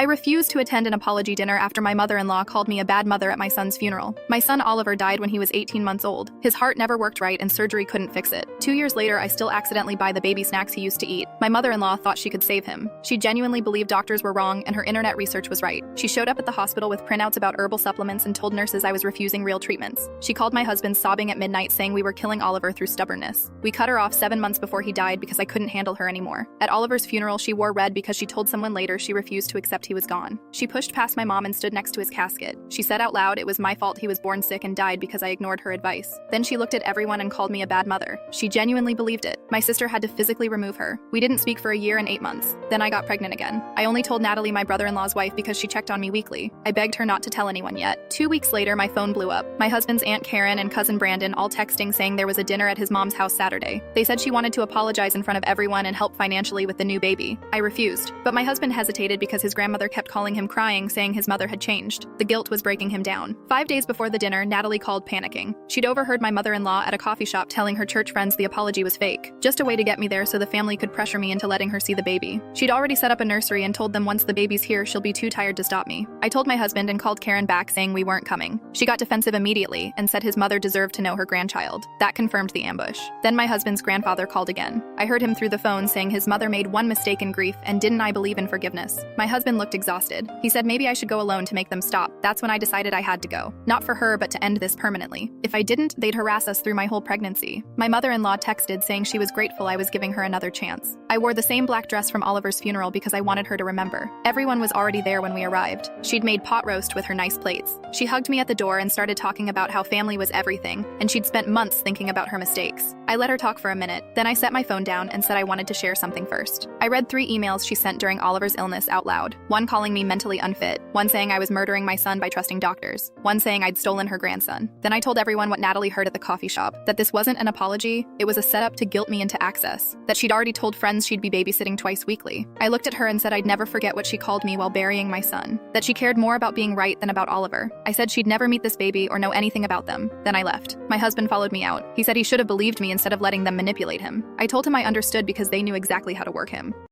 I refused to attend an apology dinner after my mother-in-law called me a bad mother at my son's funeral. My son Oliver died when he was 18 months old. His heart never worked right and surgery couldn't fix it. 2 years later, I still accidentally buy the baby snacks he used to eat. My mother-in-law thought she could save him. She genuinely believed doctors were wrong and her internet research was right. She showed up at the hospital with printouts about herbal supplements and told nurses I was refusing real treatments. She called my husband sobbing at midnight saying we were killing Oliver through stubbornness. We cut her off 7 months before he died because I couldn't handle her anymore. At Oliver's funeral, she wore red because she told someone later she refused to accept he was gone. She pushed past my mom and stood next to his casket. She said out loud it was my fault he was born sick and died because I ignored her advice. Then she looked at everyone and called me a bad mother. She genuinely believed it. My sister had to physically remove her. We didn't speak for a year and 8 months. Then I got pregnant again. I only told Natalie, my brother-in-law's wife, because she checked on me weekly. I begged her not to tell anyone yet. 2 weeks later, my phone blew up. My husband's Aunt Karen and cousin Brandon all texting saying there was a dinner at his mom's house Saturday. They said she wanted to apologize in front of everyone and help financially with the new baby. I refused. But my husband hesitated because his grandmother kept calling him crying, saying his mother had changed. The guilt was breaking him down. 5 days before the dinner, Natalie called panicking. She'd overheard my mother-in-law at a coffee shop telling her church friends the apology was fake, just a way to get me there so the family could pressure me into letting her see the baby. She'd already set up a nursery and told them once the baby's here, she'll be too tired to stop me. I told my husband and called Karen back saying we weren't coming. She got defensive immediately and said his mother deserved to know her grandchild. That confirmed the ambush. Then my husband's grandfather called again. I heard him through the phone saying his mother made one mistake in grief and didn't I believe in forgiveness. My husband looked exhausted. He said maybe I should go alone to make them stop. That's when I decided I had to go. Not for her, but to end this permanently. If I didn't, they'd harass us through my whole pregnancy. My mother-in-law texted saying she was grateful I was giving her another chance. I wore the same black dress from Oliver's funeral because I wanted her to remember. Everyone was already there when we arrived. She'd made pot roast with her nice plates. She hugged me at the door and started talking about how family was everything, and she'd spent months thinking about her mistakes. I let her talk for a minute, then I set my phone down and said I wanted to share something first. I read 3 emails she sent during Oliver's illness out loud. One calling me mentally unfit, one saying I was murdering my son by trusting doctors, one saying I'd stolen her grandson. Then I told everyone what Natalie heard at the coffee shop, that this wasn't an apology, it was a setup to guilt me into access, that she'd already told friends she'd be babysitting twice weekly. I looked at her and said I'd never forget what she called me while burying my son, that she cared more about being right than about Oliver. I said she'd never meet this baby or know anything about them. Then I left. My husband followed me out. He said he should have believed me instead of letting them manipulate him. I told him I understood because they knew exactly how to work him.